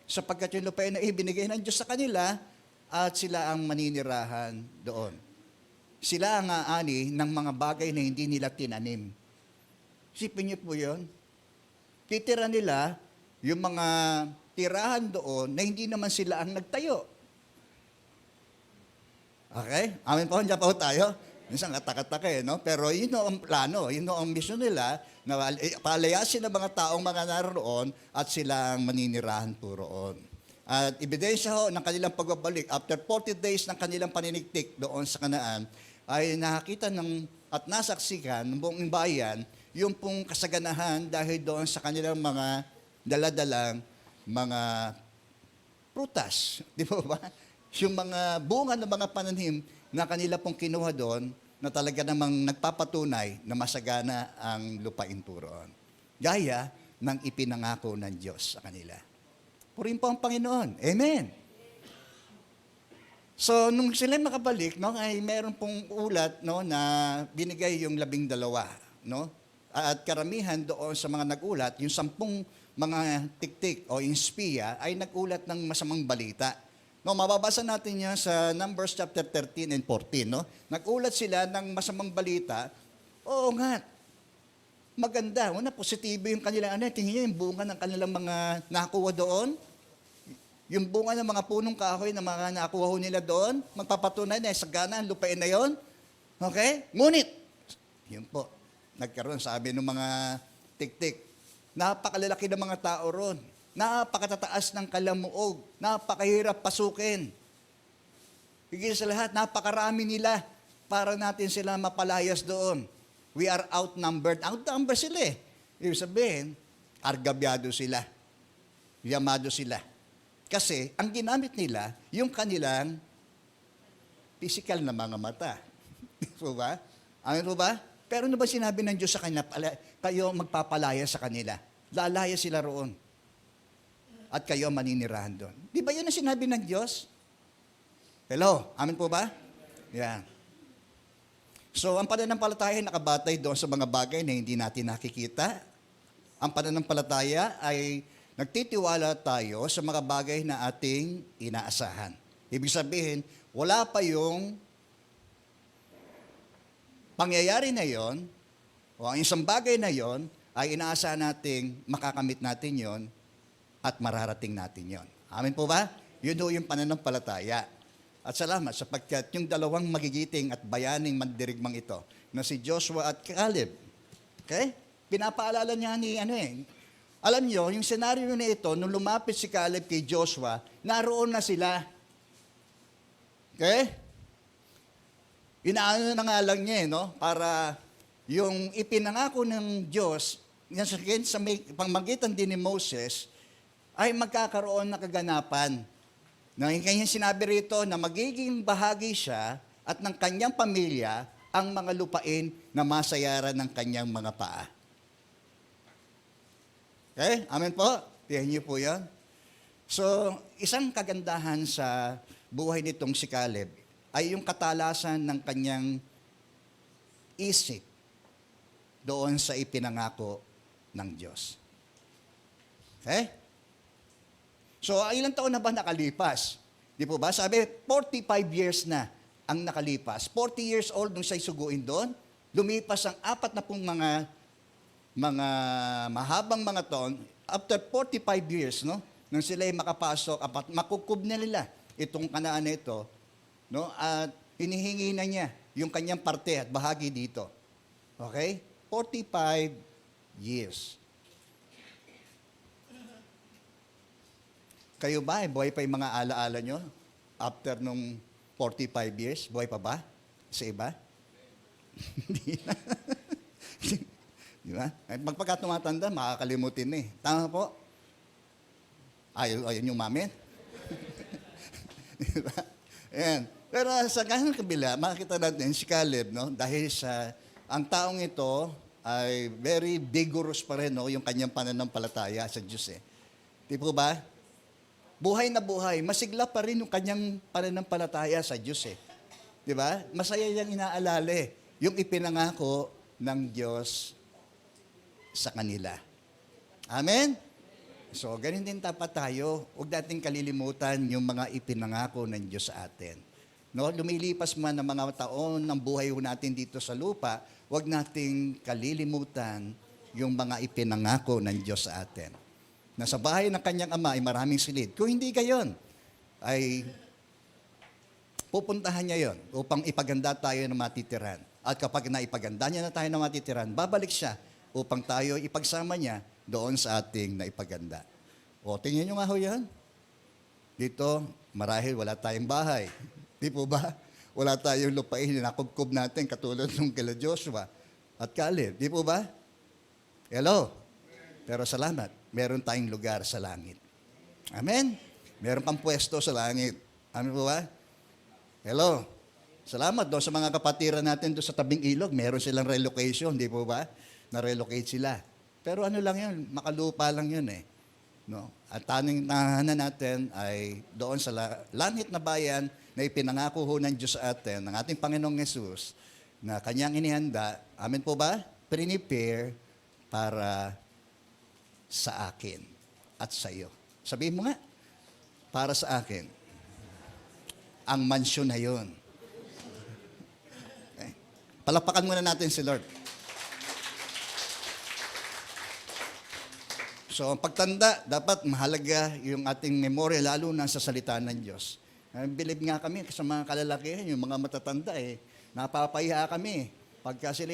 sapagkat yung lupain na ibinigay ng Diyos sa kanila at sila ang maninirahan doon. Sila ang aani ng mga bagay na hindi nila tinanim. Isipin niyo po yun. Titira nila yung mga tirahan doon na hindi naman sila ang nagtayo. Okay? Amin po, dyan po tayo. Minsan katakataka, eh, no? Pero yun ang plano, yun ang mission nila na palayasin ng mga taong mga naroon at sila ang maninirahan po roon. At ebidensya ho ng kanilang pagbabalik, after 40 days ng kanilang paninigtik doon sa Kanaan, ay nakakita at nasaksikan ng buong bayan yung pong kasaganahan dahil doon sa kanilang mga daladalang mga prutas. Di ba? Yung mga bunga ng mga pananim na kanila pong kinuha doon na talaga namang nagpapatunay na masagana ang lupain po roon. Gaya ng ipinangako ng Diyos sa kanila. Purihin po ang Panginoon. Amen. So, nung sila makabalik, no, ay meron pong ulat, no, na binigay yung 12, no? At karamihan doon sa mga nagulat, yung 10 mga tiktik o yung spiya ay nagulat ng masamang balita. No, mababasa natin yan sa Numbers chapter 13 and 14, no? Nagulat sila ng masamang balita. Oo nga. Maganda. Una, positibo yung kanilang tingin niyo yung bunga ng kanilang mga nakuha doon. Yung bunga ng mga punong kahoy na mga nakuha ho nila doon, magpapatunay na sagana ang lupain na yon. Okay? Ngunit, yun po, nagkaroon, sabi ng mga tiktik, napakalalaki ng mga tao ron. Napakatataas ng kalamuog. Napakahirap pasukin. Higit sa lahat, napakarami nila para natin sila mapalayas doon. We are outnumbered. Outnumbered sila, eh. Ibig sabihin, argabyado sila. Yamado sila. Kasi, ang ginamit nila, yung kanilang physical na mga mata. Di po ba? Amin po ba? Pero ano ba sinabi ng Diyos sa kanila? Kayo magpapalaya sa kanila. Lalaya sila roon. At kayo maninirahan doon. Di ba yun ang sinabi ng Diyos? Hello? Amin po ba? Yan. So, ang pananampalataya ay nakabatay doon sa mga bagay na hindi natin nakikita. Ang pananampalataya ay nagtitiwala tayo sa mga bagay na ating inaasahan. Ibig sabihin, wala pa yung pangyayari na yon, o ang isang bagay na yon, ay inaasahan nating makakamit natin yon at mararating natin yon. Amin po ba? Yun ho yung pananampalataya. At salamat sapagkat yung dalawang magigiting at bayaning mandirigmang ito, na si Joshua at Caleb, okay? Pinapaalala niya alam niyo, yung senaryo na ito, nung lumapit si Caleb kay Joshua, naroon na sila. Okay? Inaano na nga lang niya, para yung ipinangako ng Diyos, sa pamamagitan din ni Moses, ay magkakaroon na kaganapan. Kanyang sinabi rito na magiging bahagi siya at ng kanyang pamilya ang mga lupain na masayaran ng kanyang mga paa. Okay? Amen po? Tiyan niyo po yan. So, isang kagandahan sa buhay nitong si Caleb ay yung katalasan ng kanyang isip doon sa ipinangako ng Diyos. Okay? So, ilang taon na ba nakalipas? Di po ba? Sabi, 45 years na ang nakalipas. 40 years old nung siya'y suguin doon. Lumipas ang 40 mga mahabang mga taon. After 45 years, nung sila'y makapasok, makukob na nila itong Kanaan na ito, at hinihingi na niya yung kanyang parte at bahagi dito. Okay? 45 years. Kayo ba, buhay pa yung mga alaala nyo? After nung 45 years, buhay pa ba? Sa iba? Hindi na. Di ba? Pagka tumatanda, makakalimutin na eh. Tama po? Ayun yung mamin? Di ba? Ayan. Pero sa ganang kabila, makikita natin si Caleb, dahil sa ang taong ito ay very vigorous pa rin, yung kanyang pananampalataya sa Diyos eh. Di po ba? Buhay na buhay, masigla pa rin yung kanyang pananampalataya sa Diyos eh. Di ba? Masaya niyang inaalala yung ipinangako ng Diyos sa kanila. Amen? So, ganun din dapat tayo. Huwag natin kalilimutan yung mga ipinangako ng Diyos sa atin. Lumilipas man ang mga taon ng buhay natin dito sa lupa, huwag nating kalilimutan yung mga ipinangako ng Diyos sa atin. Na sa bahay ng kanyang ama ay maraming silid. Kung hindi gayon, ay pupuntahan niya yon upang ipaganda tayo ng matitiran. At kapag naipaganda niya na tayo ng matitiran, babalik siya upang tayo ipagsama niya doon sa ating naipaganda. O, tingnan nyo nga ho yan. Dito, marahil wala tayong bahay. Di po ba? Wala tayong lupain na nakubkob natin katulad ng kila Joshua at Caleb. Di po ba? Hello? Pero salamat, meron tayong lugar sa langit. Amen? Meron pang pwesto sa langit. Amen po ba? Hello? Salamat doon sa mga kapatiran natin doon sa tabing ilog. Meron silang relocation, di po ba? Na-relocate sila. Pero ano lang yun, makalupa lang yun eh. At taning tahanan natin ay doon sa langit na bayan na ipinangako ho ng Diyos sa atin, ng ating Panginoong Yesus, na kanyang inihanda. Amen po ba? Prepare para sa akin at sa iyo. Sabihin mo nga, para sa akin. Ang mansyon na yun. Okay. Palapakan muna natin si Lord. So, ang pagtanda, dapat mahalaga yung ating memorya, lalo na sa salita ng Diyos. Believe nga kami sa mga kalalakihan, yung mga matatanda napapahiya kami. Pagka sila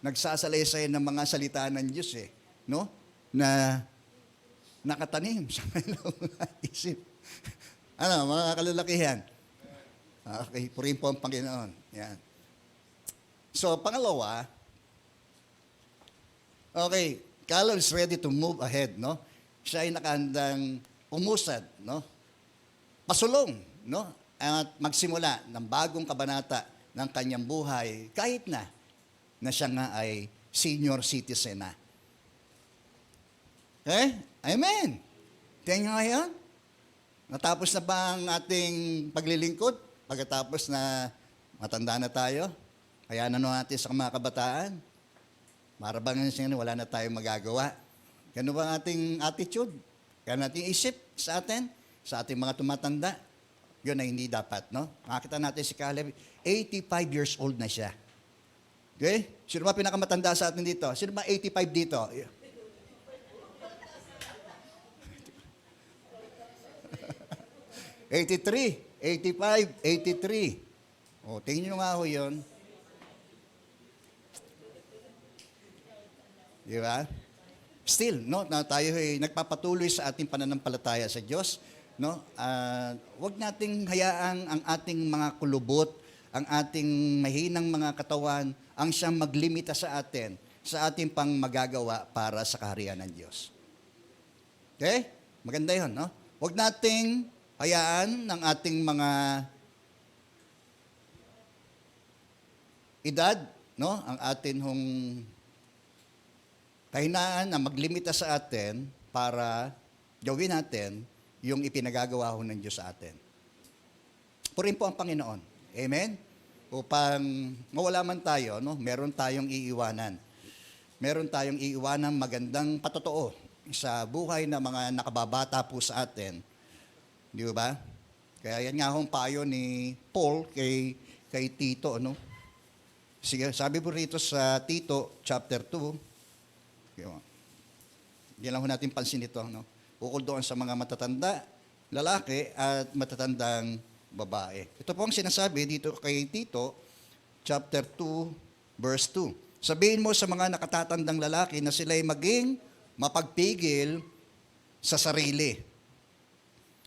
nagsasalaysay ng mga salita ng Diyos na nakatanim sa kanilang isip. Mga kalalakihan. Okay, purihin po ang Panginoon. Yan. So, pangalawa, okay, Caleb is ready to move ahead, Siya ay nakahandang umusad, pasulong, at magsimula ng bagong kabanata ng kanyang buhay kahit na siya nga ay senior citizen na. Okay? Amen. Tingnan nga yan. Natapos na ba ang ating paglilingkod? Pagkatapos na matanda na tayo? Kaya na natin sa mga kabataan? Marabang wala na tayong magagawa. Ganun ba ang ating attitude? Kaya natin isip sa atin, sa ating mga tumatanda. Yun ay hindi dapat, no? Makita natin si Caleb, 85 years old na siya. Okay? Sino ba pinakamatanda sa atin dito? Sino ba 85 dito? 83, 85, 83. O, tingin nyo nga ho yun. Di ba? Still, no, na tayo ay nagpapatuloy sa ating pananampalataya sa Diyos, no? Huwag nating hayaang ang ating mga kulubot, ang ating mahinang mga katawan, ang siyang maglimita sa atin, sa ating pang magagawa para sa kaharian ng Diyos. Okay? Maganda yun, no? Huwag nating hayaan ng ating mga edad, no? Ang atin hong kahinaan na maglimita sa atin para gawin natin yung ipinagagawa ho ng Diyos sa atin. Purihin po ang Panginoon. Amen? Upang mawala man tayo, no? Meron tayong iiwanan. Meron tayong iiwanan magandang patotoo sa buhay ng mga nakababata po sa atin. Di ba? Kaya yan nga hong payo ni Paul kay Tito, no? Sige, sabi po rito sa Tito chapter 2, hindi lang ho natin pansin ito, no? Ukol doon sa mga matatanda, lalaki at matatandang babae. Ito po ang sinasabi dito kay Tito, chapter 2, verse 2. Sabihin mo sa mga nakatatandang lalaki na sila'y maging mapagpigil sa sarili,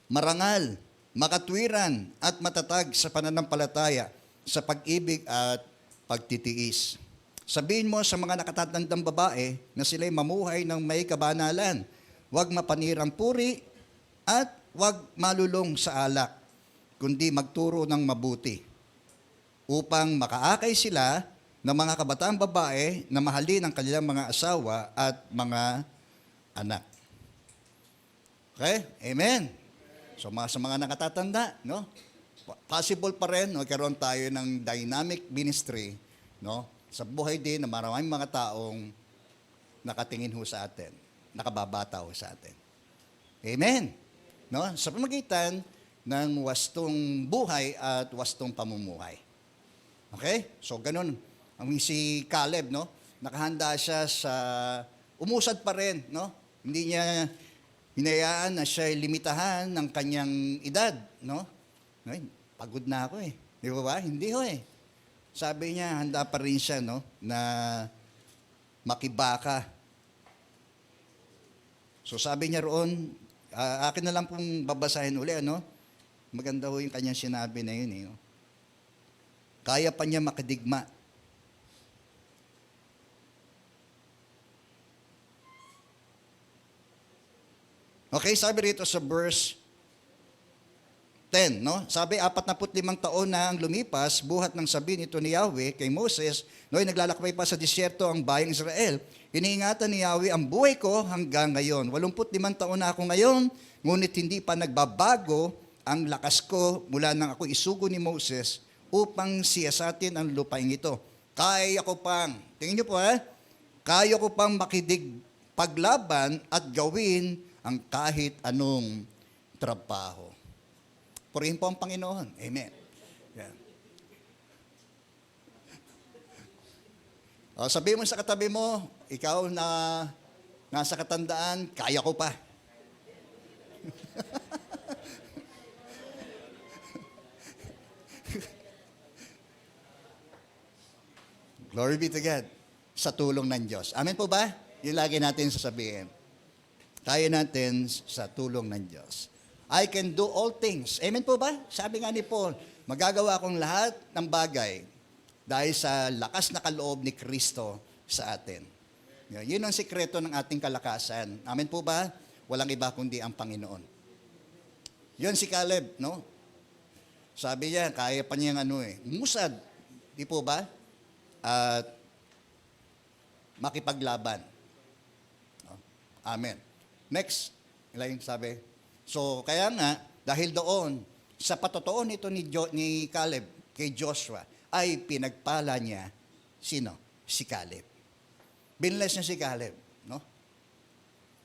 marangal, makatwiran at matatag sa pananampalataya, sa pag-ibig at pagtitiis. Sabihin mo sa mga nakatatandang babae na sila'y mamuhay ng may kabanalan, huwag mapanirang puri at huwag malulong sa alak, kundi magturo ng mabuti, upang makaakay sila ng mga kabataang babae na mahalin ang kanilang mga asawa at mga anak. Okay? Amen. So sa mga nakatatanda, no? Possible pa rin magkaroon tayo ng dynamic ministry, no? Sa buhay din na maraming mga taong nakatingin ho sa atin, nakababata ho sa atin. Amen. No? Sa pamagitan ng wastong buhay at wastong pamumuhay. Okay? So ganun. Ang si Caleb, no? Nakahanda siya sa umusad pa rin, no? Hindi niya hinayaan na siya limitahan ng kanyang edad, no? Ay, pagod na ako eh. Di ba? Hindi ho eh. Sabi niya, handa pa rin siya, no? Na makibaka. So sabi niya roon, akin na lang pong babasahin uli, ano? Maganda ho yung kanyang sinabi na yun, eh. No? Kaya pa niya makadigma. Okay, sabi rito sa verse 10, no? Sabi, 45 taon na ang lumipas, buhat ng sabi nito ni Yahweh kay Moses, no'y naglalakbay pa sa disyerto ang bayang Israel. Iniingatan ni Yahweh ang buhay ko hanggang ngayon. 85 taon na ako ngayon, ngunit hindi pa nagbabago ang lakas ko mula nang ako isugo ni Moses upang siyasatin ang lupain ito. Kaya ko pang, tingin niyo po kaya ko pang makidig paglaban at gawin ang kahit anong trabaho. Purihin po ang Panginoon. Amen. Yeah. Sabihin mo sa katabi mo, ikaw na nasa katandaan, kaya ko pa. Glory be to God. Sa tulong ng Diyos. Amen po ba? Yung lagi natin sasabihin. Kaya natin sa tulong ng Diyos. I can do all things. Amen po ba? Sabi nga ni Paul, magagawa akong lahat ng bagay dahil sa lakas na kaloob ni Kristo sa atin. Yun ang sikreto ng ating kalakasan. Amen po ba? Walang iba kundi ang Panginoon. Yun si Caleb, no? Sabi niya, kaya pa niyang umusad. Di po ba? At makipaglaban. No? Amen. Next, ilan yung sabi? So, kaya nga, dahil doon, sa patotoo nito ni Caleb kay Joshua, ay pinagpala niya, sino? Si Caleb. Binless niya si Caleb. No?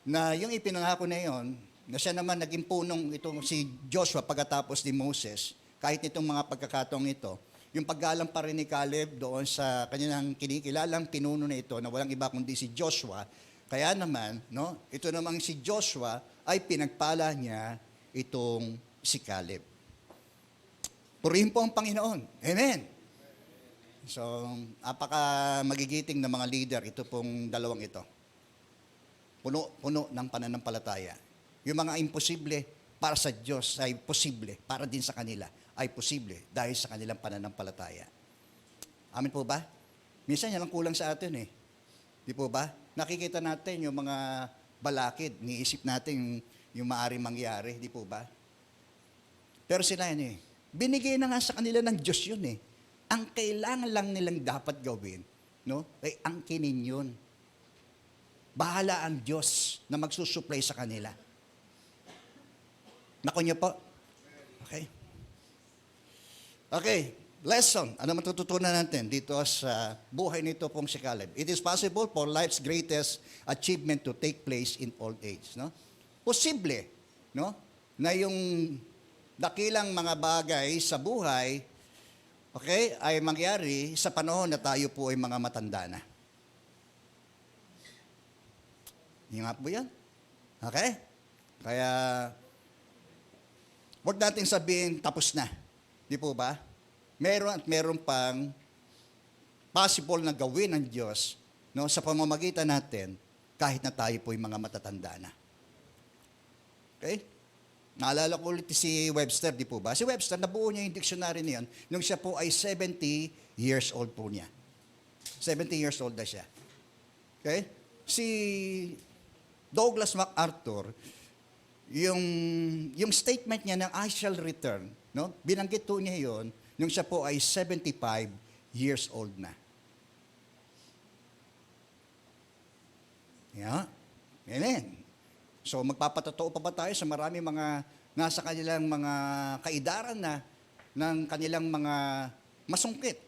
Na yung ipinangako na yon, na siya naman naging punong itong si Joshua pagkatapos ni Moses, kahit nitong mga pagkakataong ito, yung paggalang pa rin ni Caleb doon sa kanyang kinikilalang pinuno na ito na walang iba kundi si Joshua, kaya naman, no, ito namang si Joshua ay pinagpala niya itong si Caleb. Purihin po ang Panginoon. Amen. So, apaka magigiting na mga leader, ito pong dalawang ito. Puno ng pananampalataya. Yung mga imposible para sa Diyos ay posible, para din sa kanila ay posible dahil sa kanilang pananampalataya. Amin po ba? Minsan yan ang kulang sa atin eh. Di po ba? Nakikita natin yung mga balakid, niisip natin yung maaaring mangyari, di po ba? Pero sila yan eh. Binigay na nga sa kanila ng Diyos yun eh. Ang kailangan lang nilang dapat gawin, no? Ay angkinin yun. Bahala ang Diyos na magsusupply sa kanila. Naku niyo po. Okay. Okay. Lesson. Ano matututunan natin dito sa buhay nito pong si Caleb? It is possible for life's greatest achievement to take place in old age. No? Posible, no? Na yung dakilang mga bagay sa buhay, okay, ay mangyari sa panahon na tayo po ay mga matanda na. Hindi nga po yan. Okay? Kaya, huwag natin sabihin tapos na. Di po ba? Meron at meron pang possible na gawin ng Diyos, no, sa pamamagitan natin kahit na tayo po ay mga matatanda na. Okay? Naalala ko ulit si Webster, di po ba? Si Webster, nabuo niya yung dictionary niyon nung siya po ay 70 years old po niya. 70 years old na siya. Okay? Si Douglas MacArthur, yung statement niya ng I shall return, no? Binanggit po niya yon nung siya po ay 75 years old na. Yeah. Amen. So magpapatotoo pa ba tayo sa marami mga nasa kanilang mga kaidaran na ng kanilang mga masungkit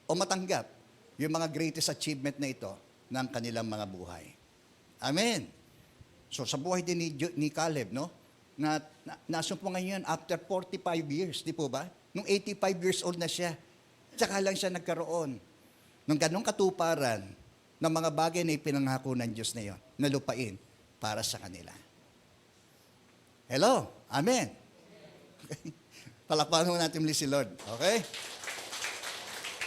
o matanggap yung mga greatest achievement na ito ng kanilang mga buhay. Amen. So sa buhay din ni Caleb, no? Nasumpo ngayon after 45 years, di po ba? Nung 85 years old na siya, tsaka lang siya nagkaroon ng ganong katuparan ng mga bagay na ipinangako ng Diyos na yon, na lupain para sa kanila. Hello? Amen? Okay. Palakpakan mo natin si Lord. Okay?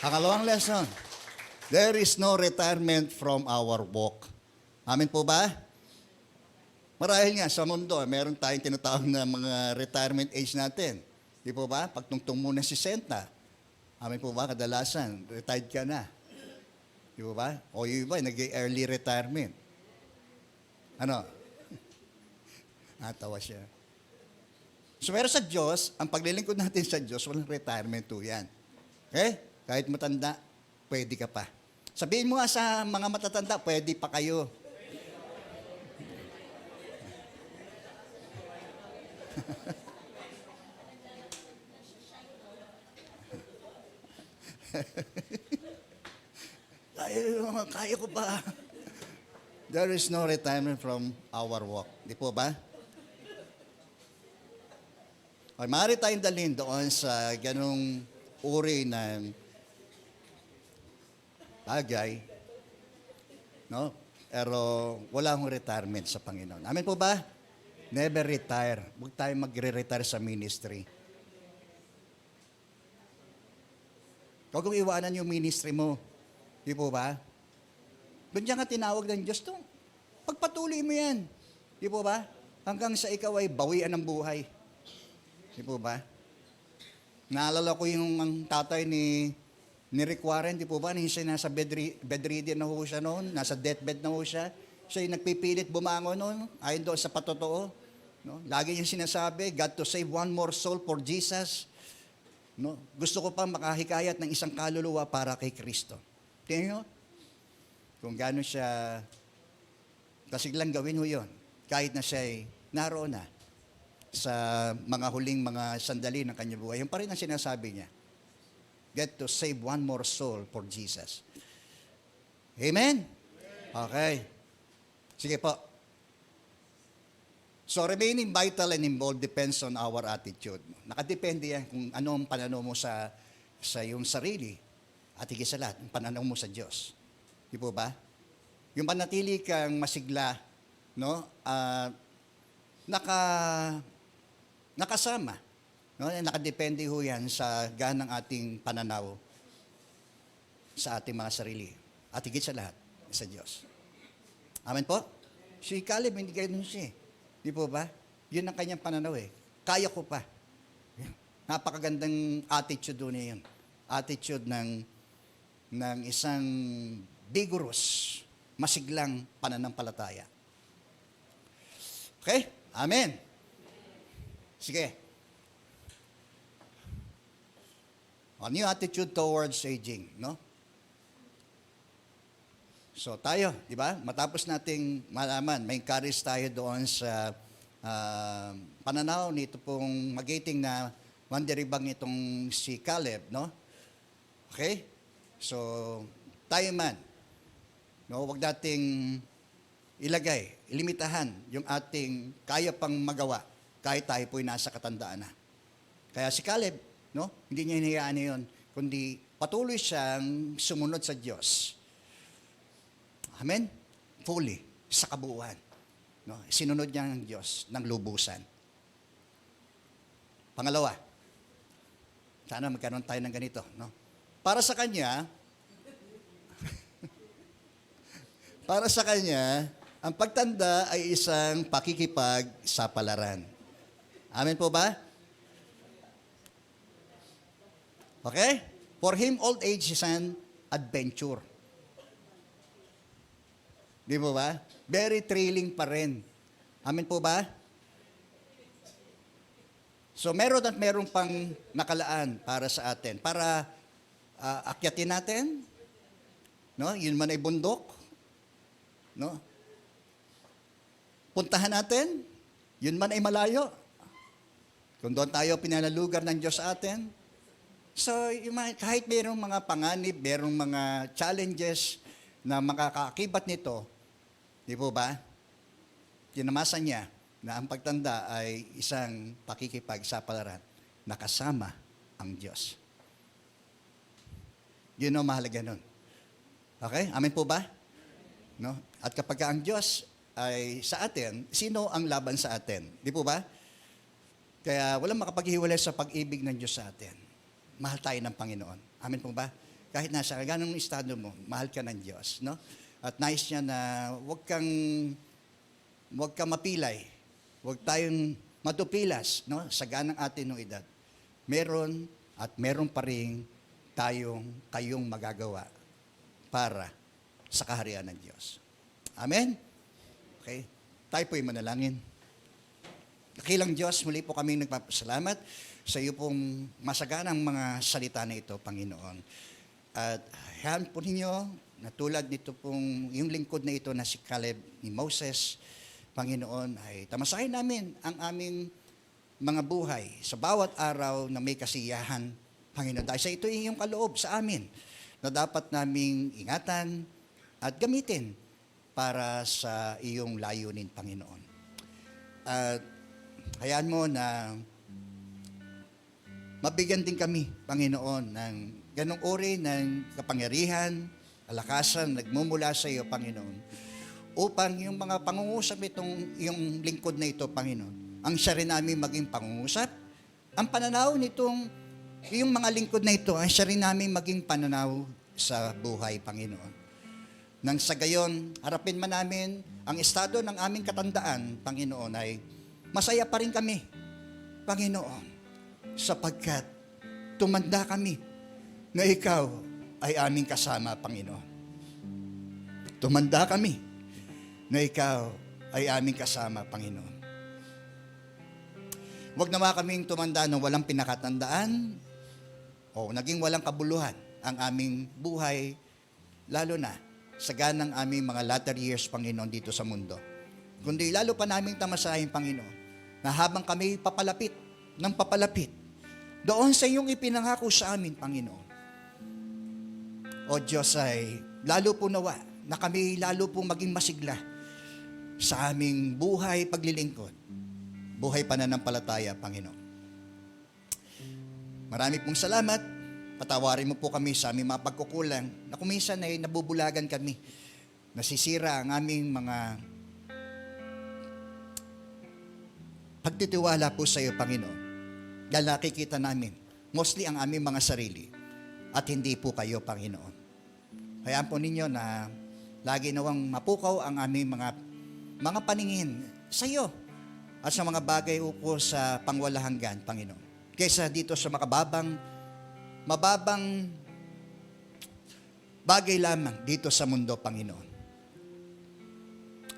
Pangalawang lesson. There is no retirement from our walk. Amen po ba? Marahil nga sa mundo, meron tayong tinatawag na mga retirement age natin. Di po ba? Pagtungtong mo na 60. Amin po ba? Kadalasan, retired ka na. Di po ba? O yung iba, nag-early retirement. Ano? Natawa siya. So, pero sa Diyos, ang paglilingkod natin sa Diyos, walang retirement po yan. Okay? Kahit matanda, pwede ka pa. Sabihin mo nga sa mga matatanda, pwede pa kayo. Kaya ko ba? There is no retirement from our walk. Di po ba? Ay, maaari tayong dalhin doon sa ganong uri ng bagay, no? Pero wala akong retirement sa Panginoon. Amen po ba? Never retire. Huwag tayong magre-retire sa ministry. Huwag kong iwanan yung ministry mo. Di po ba? Doon diyan nga tinawag ng Diyos to. Pagpatuloy mo yan. Di po ba? Hanggang sa ikaw ay bawian ng buhay. Di po ba? Naalala ko yung ang tatay ni Rick Warren, di po ba? Siya nasa bedridden na ho siya noon, nasa deathbed na ho siya. Siya yung nagpipilit bumangon noon, ayon doon sa patotoo. No? Lagi niyang sinasabi, God to save one more soul for Jesus. No? Gusto ko pang makahikayat ng isang kaluluwa para kay Kristo. Tingnan nyo, kung gaano siya kasiglang gawin ho yun, kahit na siya ay naroon na sa mga huling mga sandali ng kanyang buhay. Yung pa rin ang sinasabi niya, get to save one more soul for Jesus. Amen? Okay. Sige po. So remaining vital and involved depends on our attitude. Nakadepende yan kung ano ang pananaw mo sa iyong sarili at higit sa lahat, ang pananaw mo sa Diyos. Di po ba? Yung panatili kang masigla, no? Nakasama. No? Nakadepende ho yan sa ganang ating pananaw sa ating mga sarili. At higit sa lahat, sa Diyos. Amen po? Si Caleb, hindi ganun siya. Di po ba? Yun ang kanyang pananaw eh. Kaya ko pa. Napakagandang attitude doon niya yun. Attitude ng isang vigorous, masiglang pananampalataya. Okay? Amen. Sige. A new attitude towards aging, no? So tayo, di ba? Matapos nating malaman, may encourage tayo doon sa pananaw nito pong magiting na mandiribang itong si Caleb, no? Okay? So, tayo man, no, wag nating ilimitahan yung ating kaya pang magawa kahit tayo po'y nasa katandaan na. Kaya si Caleb, no, hindi niya hinayaan yun, kundi patuloy siyang sumunod sa Diyos. Amen? Fully, sa kabuuan. No? Sinunod niya ng Diyos ng lubusan. Pangalawa, sana magkaroon tayo ng ganito. No? Para sa Kanya, ang pagtanda ay isang pakikipagsapalaran. Amen po ba? Okay? For him, old age is an adventure. Di po ba? Very thrilling pa rin. Amen po ba? So meron at meron pang nakalaan para sa atin. Para akyatin natin. No? Yun man ay bundok. No? Puntahan natin. Yun man ay malayo. Kung doon tayo pinanalugar ng Diyos sa atin. So kahit merong mga panganib, merong mga challenges na makakaakibat nito, di po ba? Tinamasan niya na ang pagtanda ay isang pakikipagsapalaran na kasama ang Diyos. Yun ang mahalaga nun. Okay? Amen po ba? No? At kapag ang Diyos ay sa atin, sino ang laban sa atin? Di po ba? Kaya walang makapaghiwalay sa pag-ibig ng Diyos sa atin. Mahal tayo ng Panginoon. Amen po ba? Kahit nasa ganong estado mo, mahal ka ng Diyos. No? At nais niya na huwag kang mapilay. Huwag tayong matupilas, no? Sa ganang atin ng edad. Meron pa rin kayong magagawa para sa kaharian ng Diyos. Amen? Okay? Tayo po'y manalangin. Dakilang Diyos, muli po kami nagpapasalamat sa iyo pong masaganang mga salita na ito, Panginoon. At hayaan po ninyo na tulad nito pong yung lingkod na ito na si Caleb ni Moses, Panginoon, ay tamasahin namin ang aming mga buhay sa bawat araw na may kasiyahan, Panginoon. Dahil sa ito yung kaloob sa amin na dapat naming ingatan at gamitin para sa iyong layunin, Panginoon. At hayaan mo na mabigyan din kami, Panginoon, ng ganong uri ng kapangyarihan, kalakasan, nagmumula sa iyo, Panginoon, upang yung mga pangungusap yung lingkod na ito, Panginoon, ang siya rin namin maging pangungusap, ang pananaw yung mga lingkod na ito, ang siya rin namin maging pananaw sa buhay, Panginoon. Nang sa gayon, harapin man namin ang estado ng aming katandaan, Panginoon, ay masaya pa rin kami, Panginoon, sapagkat tumanda kami na ikaw ay aming kasama, Panginoon. Tumanda kami na ikaw ay aming kasama, Panginoon. Huwag naman kaming tumanda na walang pinakatandaan, o naging walang kabuluhan ang aming buhay, lalo na sa ganang aming mga latter years, Panginoon, dito sa mundo. Kundi lalo pa naming tamasahin, Panginoon, na habang kami papalapit ng papalapit doon sa iyong ipinangako sa amin, Panginoon. O Diyos, ay lalo po nawa na kami lalo pong maging masigla sa aming buhay paglilingkod, buhay pananampalataya, Panginoon. Marami pong salamat. Patawarin mo po kami sa aming mga pagkukulang na kung minsan ay nabubulagan kami, nasisira ang aming mga pagtitiwala po sa iyo, Panginoon. Dahil nakikita namin, mostly ang aming mga sarili at hindi po kayo, Panginoon. Hayaan po ninyo na lagi nawang mapukaw ang aming mga paningin sa iyo at sa mga bagay upo sa pangwalahanggan, Panginoon. Kaysa dito sa mababang bagay lamang dito sa mundo, Panginoon.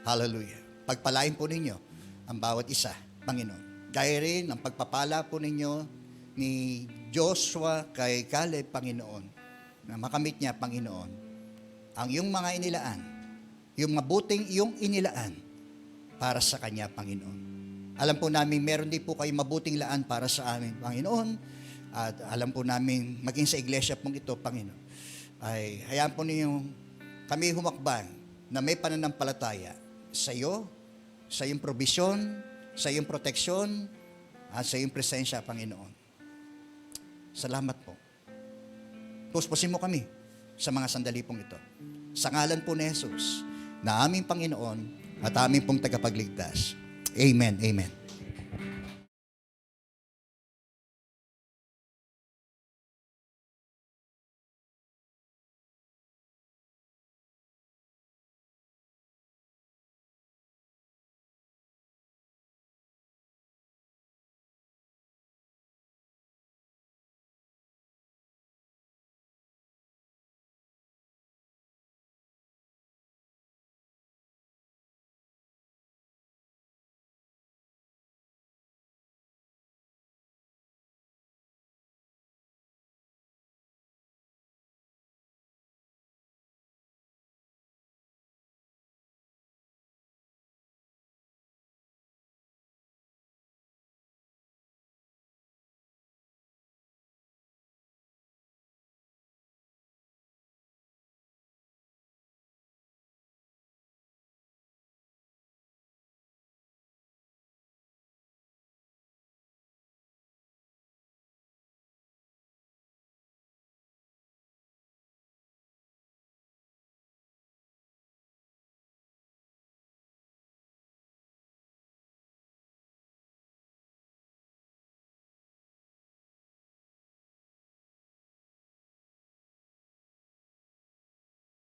Hallelujah. Pagpalain po ninyo ang bawat isa, Panginoon. Gaya rin ang pagpapala po ninyo ni Joshua kay Caleb, Panginoon, na makamit niya, Panginoon, ang iyong mga inilaan, yung mabuting iyong inilaan para sa kanya, Panginoon. Alam po namin, meron din po kayo mabuting laan para sa amin, Panginoon, at alam po namin, maging sa iglesia pong ito, Panginoon, ay hayaan po ninyo kami humakbang na may pananampalataya sa iyo, sa iyong probisyon, sa iyong proteksyon, at sa iyong presensya, Panginoon. Salamat po. Puspusin mo kami sa mga sandali pong ito. Sa ngalan po ni Jesus, na aming Panginoon at aming pong tagapagligtas. Amen, amen.